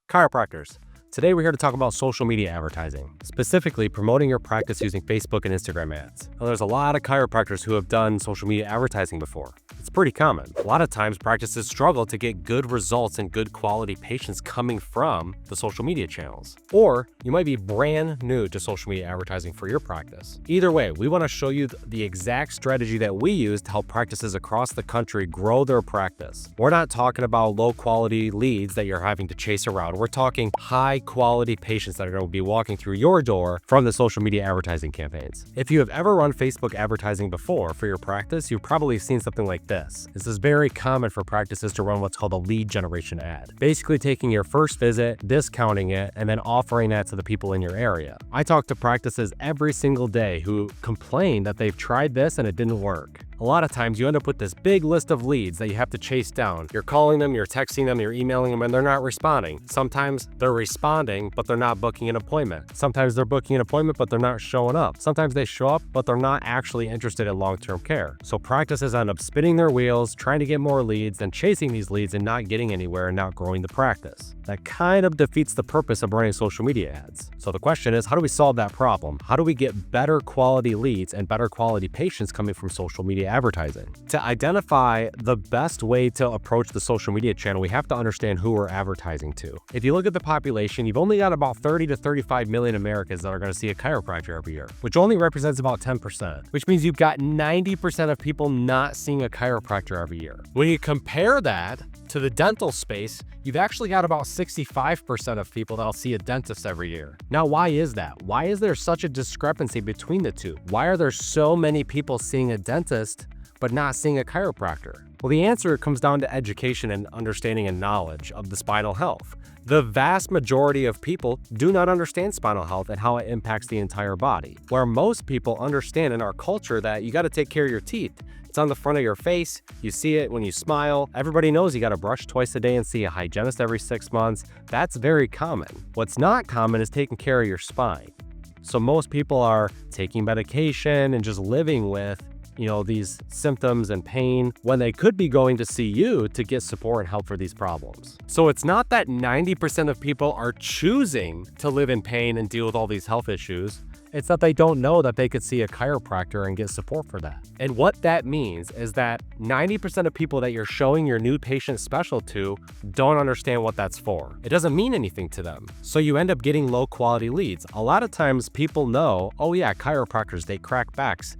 Chiropractors. Today we're here to talk about social media advertising, specifically promoting your practice using Facebook and Instagram ads. Now, there's a lot of chiropractors who have done social media advertising before. It's pretty common. A lot of times practices struggle to get good results and good quality patients coming from the social media channels. Or you might be brand new to social media advertising for your practice. Either way, we want to show you the exact strategy that we use to help practices across the country grow their practice. We're not talking about low quality leads that you're having to chase around. We're talking high quality patients that are going to be walking through your door from the social media advertising campaigns. If you have ever run Facebook advertising before for your practice, you've probably seen something like this. This is very common for practices to run what's called a lead generation ad. Basically taking your first visit, discounting it, and then offering that to the people in your area. I talk to practices every single day who complain that they've tried this and it didn't work. A lot of times you end up with this big list of leads that you have to chase down. You're calling them, you're texting them, you're emailing them, and they're not responding. Sometimes they're responding, but they're not booking an appointment. Sometimes they're booking an appointment, but they're not showing up. Sometimes they show up, but they're not actually interested in long-term care. So practices end up spinning their wheels, trying to get more leads, and chasing these leads and not getting anywhere and not growing the practice. That kind of defeats the purpose of running social media ads. So the question is, how do we solve that problem? How do we get better quality leads and better quality patients coming from social media advertising? To identify the best way to approach the social media channel, we have to understand who we're advertising to. If you look at the population, you've only got about 30 to 35 million Americans that are going to see a chiropractor every year, which only represents about 10%, which means you've got 90% of people not seeing a chiropractor every year. When you compare that to the dental space, you've actually got about 65% of people that'll see a dentist every year. Now, why is that? Why is there such a discrepancy between the two? Why are there so many people seeing a dentist but not seeing a chiropractor? Well, the answer comes down to education and understanding and knowledge of the spinal health. The vast majority of people do not understand spinal health and how it impacts the entire body, where most people understand in our culture that you got to take care of your teeth. It's on the front of your face. You see it when you smile. Everybody knows you got to brush twice a day and see a hygienist every 6 months. That's very common. What's not common is taking care of your spine. So most people are taking medication and just living with these symptoms and pain when they could be going to see you to get support and help for these problems. So it's not that 90% of people are choosing to live in pain and deal with all these health issues. It's that they don't know that they could see a chiropractor and get support for that. And what that means is that 90% of people that you're showing your new patient special to don't understand what that's for. It doesn't mean anything to them. So you end up getting low quality leads. A lot of times people know, oh yeah, chiropractors, they crack backs.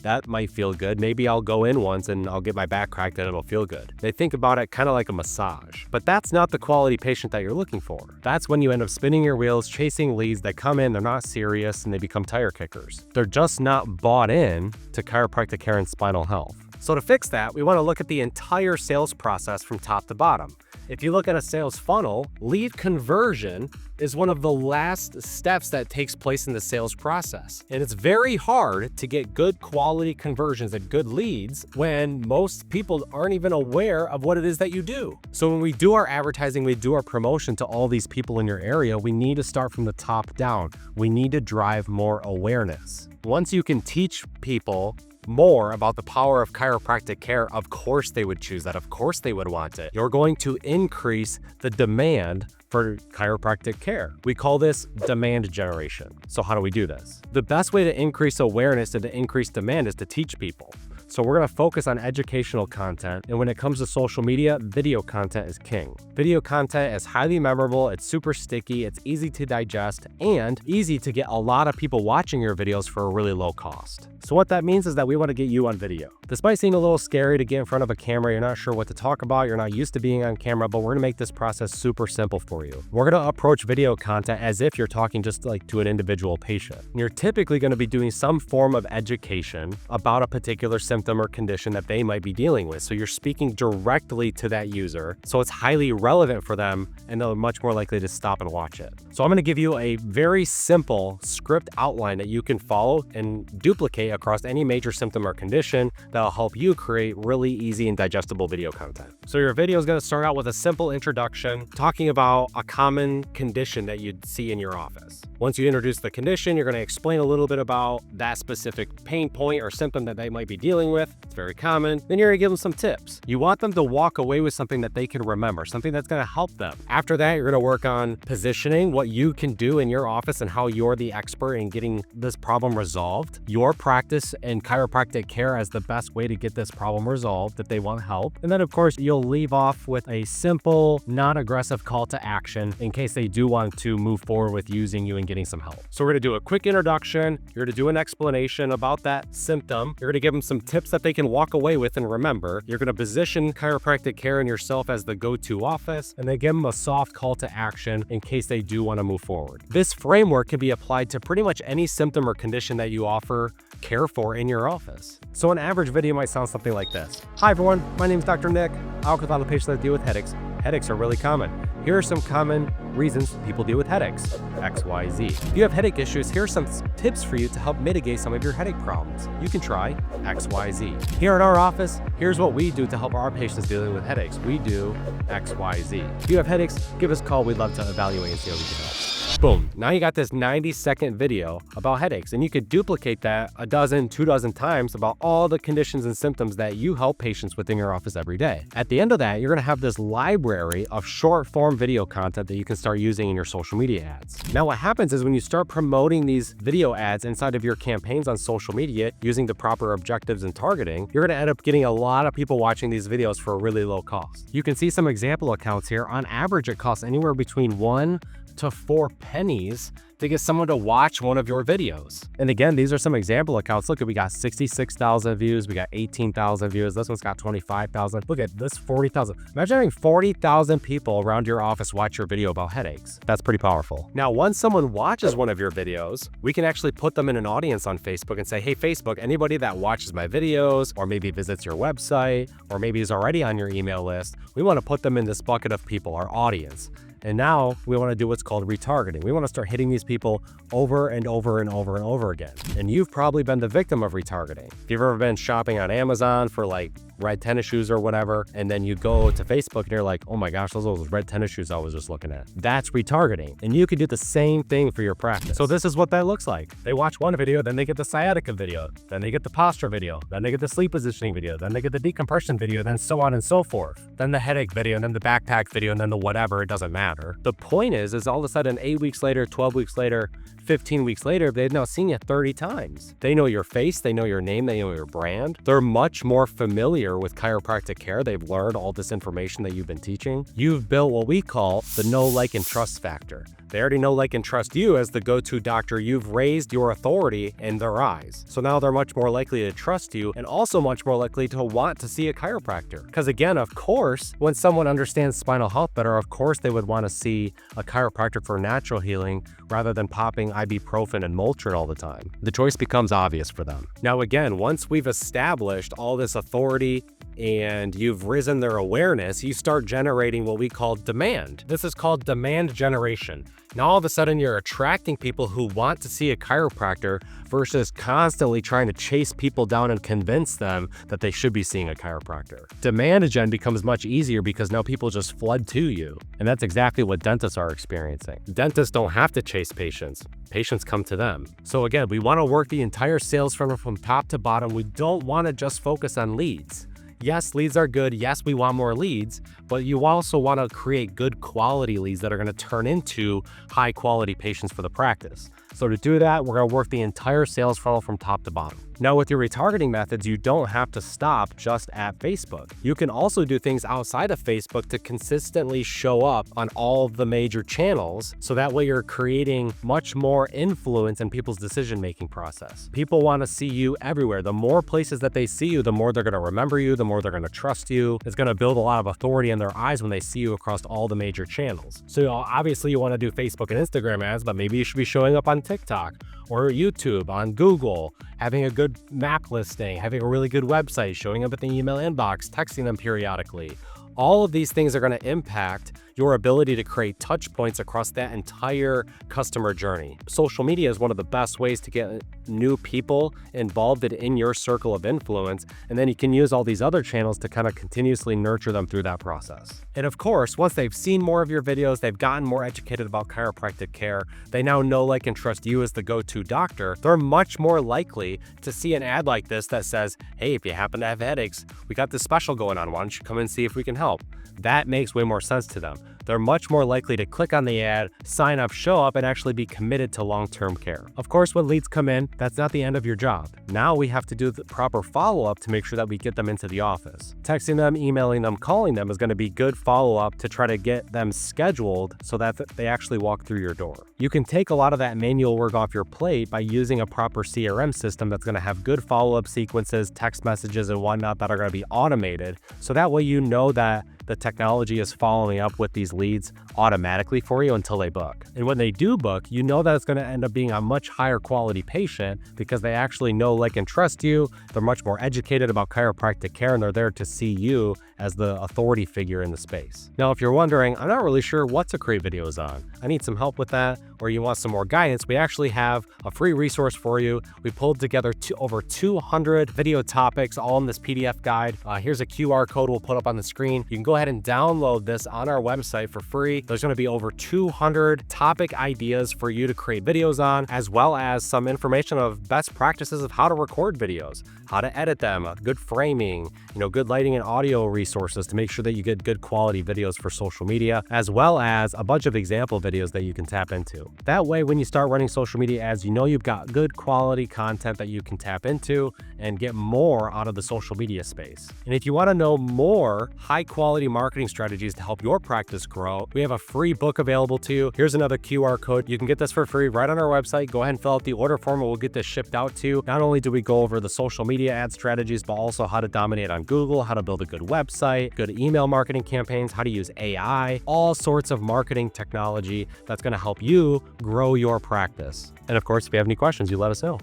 That might feel good. Maybe I'll go in once and I'll get my back cracked and it'll feel good. They think about it kind of like a massage, but that's not the quality patient that you're looking for. That's when you end up spinning your wheels, chasing leads that come in, they're not serious, and they become tire kickers. They're just not bought in to chiropractic care and spinal health. So to fix that, we want to look at the entire sales process from top to bottom. If you look at a sales funnel, lead conversion is one of the last steps that takes place in the sales process. And it's very hard to get good quality conversions and good leads when most people aren't even aware of what it is that you do. So when we do our advertising, we do our promotion to all these people in your area, we need to start from the top down. We need to drive more awareness. Once you can teach people more about the power of chiropractic care, of course they would choose that. Of course they would want it. You're going to increase the demand for chiropractic care. We call this demand generation. So how do we do this? The best way to increase awareness and to increase demand is to teach people. So we're going to focus on educational content. And when it comes to social media, video content is king. Video content is highly memorable, it's super sticky, it's easy to digest, and easy to get a lot of people watching your videos for a really low cost. So what that means is that we want to get you on video. This might seem a little scary to get in front of a camera. You're not sure what to talk about. You're not used to being on camera, but we're going to make this process super simple for you. We're going to approach video content as if you're talking just like to an individual patient. You're typically going to be doing some form of education about a particular symptom or condition that they might be dealing with. So you're speaking directly to that user. So it's highly relevant for them and they're much more likely to stop and watch it. So I'm going to give you a very simple script outline that you can follow and duplicate across any major symptom or condition that'll help you create really easy and digestible video content. So your video is going to start out with a simple introduction talking about a common condition that you'd see in your office. Once you introduce the condition, you're going to explain a little bit about that specific pain point or symptom that they might be dealing with. It's very common. Then you're going to give them some tips. You want them to walk away with something that they can remember, something that's going to help them. After that, you're gonna work on positioning what you can do in your office and how you're the expert in getting this problem resolved. Your practice and chiropractic care as the best way to get this problem resolved if they want help. And then of course, you'll leave off with a simple, non-aggressive call to action in case they do want to move forward with using you and getting some help. So we're gonna do a quick introduction. You're gonna do an explanation about that symptom. You're gonna give them some tips that they can walk away with and remember. You're gonna position chiropractic care and yourself as the go-to office, and then give them a soft call to action in case they do want to move forward. This framework can be applied to pretty much any symptom or condition that you offer care for in your office. So an average video might sound something like this. Hi everyone, my name is Dr. Nick. I work with a lot of patients that deal with headaches. Headaches are really common. Here are some common reasons people deal with headaches, X, Y, Z. If you have headache issues, here are some tips for you to help mitigate some of your headache problems. You can try X, Y, Z. Here at our office, here's what we do to help our patients dealing with headaches. We do X, Y, Z. If you have headaches, give us a call. We'd love to evaluate and see how we can help. Boom. Now you got this 90-second video about headaches, and you could duplicate that a dozen, 2 dozen times about all the conditions and symptoms that you help patients within your office every day. At the end of that, you're gonna have this library of short form video content that you can start using in your social media ads. Now what happens is when you start promoting these video ads inside of your campaigns on social media using the proper objectives and targeting, you're gonna end up getting a lot of people watching these videos for a really low cost. You can see some example accounts here. On average, it costs anywhere between 1 to 4 pennies to get someone to watch one of your videos. And again, these are some example accounts. Look, we got 66,000 views, we got 18,000 views, this one's got 25,000. Look at this, 40,000. Imagine having 40,000 people around your office watch your video about headaches. That's pretty powerful. Now, once someone watches one of your videos, we can actually put them in an audience on Facebook and say, hey, Facebook, anybody that watches my videos or maybe visits your website or maybe is already on your email list, we want to put them in this bucket of people, our audience. And now we want to do what's called retargeting. We want to start hitting these people over and over and over and over again. And you've probably been the victim of retargeting. If you've ever been shopping on Amazon for like red tennis shoes or whatever, and then you go to Facebook and you're like, oh my gosh, those are those red tennis shoes I was just looking at. That's retargeting. And you can do the same thing for your practice. So this is what that looks like. They watch one video, then they get the sciatica video, then they get the posture video, then they get the sleep positioning video, then they get the decompression video, then so on and so forth. Then the headache video, and then the backpack video, and then the whatever, it doesn't matter. The point is all of a sudden 8 weeks later, 12 weeks later, 15 weeks later, they've now seen you 30 times. They know your face, they know your name, they know your brand. They're much more familiar with chiropractic care. They've learned all this information that you've been teaching. You've built what we call the know, like, and trust factor. They already know, like, and trust you as the go-to doctor. You've raised your authority in their eyes. So now they're much more likely to trust you and also much more likely to want to see a chiropractor. Because again, of course, when someone understands spinal health better, of course they would want to see a chiropractor for natural healing rather than popping ibuprofen and Motrin all the time. The choice becomes obvious for them. Now again, once we've established all this authority and you've risen their awareness, you start generating what we call demand. This is called demand generation. Now all of a sudden you're attracting people who want to see a chiropractor versus constantly trying to chase people down and convince them that they should be seeing a chiropractor. Demand gen becomes much easier because now people just flood to you. And that's exactly what dentists are experiencing. Dentists don't have to chase patients. Patients come to them. So again, we want to work the entire sales funnel from top to bottom. We don't want to just focus on leads. Yes, leads are good. Yes, we want more leads, but you also want to create good quality leads that are going to turn into high quality patients for the practice. So to do that, we're going to work the entire sales funnel from top to bottom. Now with your retargeting methods, you don't have to stop just at Facebook. You can also do things outside of Facebook to consistently show up on all of the major channels. So that way you're creating much more influence in people's decision-making process. People want to see you everywhere. The more places that they see you, the more they're going to remember you, the more they're going to trust you. It's going to build a lot of authority in their eyes when they see you across all the major channels. So obviously you want to do Facebook and Instagram ads, but maybe you should be showing up on TikTok or YouTube, on Google, having a good map listing, having a really good website, showing up at the email inbox, texting them periodically. All of these things are going to impact your ability to create touch points across that entire customer journey. Social media is one of the best ways to get new people involved in your circle of influence, and then you can use all these other channels to kind of continuously nurture them through that process. And of course, once they've seen more of your videos, they've gotten more educated about chiropractic care, they now know, like, and trust you as the go-to doctor, they're much more likely to see an ad like this that says, hey, if you happen to have headaches, we got this special going on, why don't you come and see if we can help? That makes way more sense to them. they're much more likely to click on the ad, sign up, show up, and actually be committed to long-term care. Of course, when leads come in, that's not the end of your job. Now we have to do the proper follow-up to make sure that we get them into the office. Texting them, emailing them, calling them is going to be good follow-up to try to get them scheduled so that they actually walk through your door. You can take a lot of that manual work off your plate by using a proper CRM system that's going to have good follow-up sequences, text messages, and whatnot that are going to be automated. So that way you know that the technology is following up with these leads automatically for you until they book. And when they do book, you know that it's going to end up being a much higher quality patient because they actually know, like, and trust you. They're much more educated about chiropractic care, and they're there to see you as the authority figure in the space. Now, if you're wondering, I'm not really sure what to create videos on, I need some help with that, or you want some more guidance, we actually have a free resource for you. We pulled together over 200 video topics all in this PDF guide. Here's a QR code we'll put up on the screen. You can go ahead and download this on our website for free. There's going to be over 200 topic ideas for you to create videos on, as well as some information of best practices of how to record videos, how to edit them, good framing, good lighting and audio resources to make sure that you get good quality videos for social media, as well as a bunch of example videos that you can tap into. That way, when you start running social media ads, you know you've got good quality content that you can tap into and get more out of the social media space. And if you want to know more high quality marketing strategies to help your practice grow, we have a free book available to you. Here's another QR code. You can get this for free right on our website. Go ahead and fill out the order form and we'll get this shipped out to you. Not only do we go over the social media ad strategies, but also how to dominate on Google, how to build a good website, good email marketing campaigns, how to use AI, all sorts of marketing technology that's going to help you grow your practice. And of course, if you have any questions, you let us know.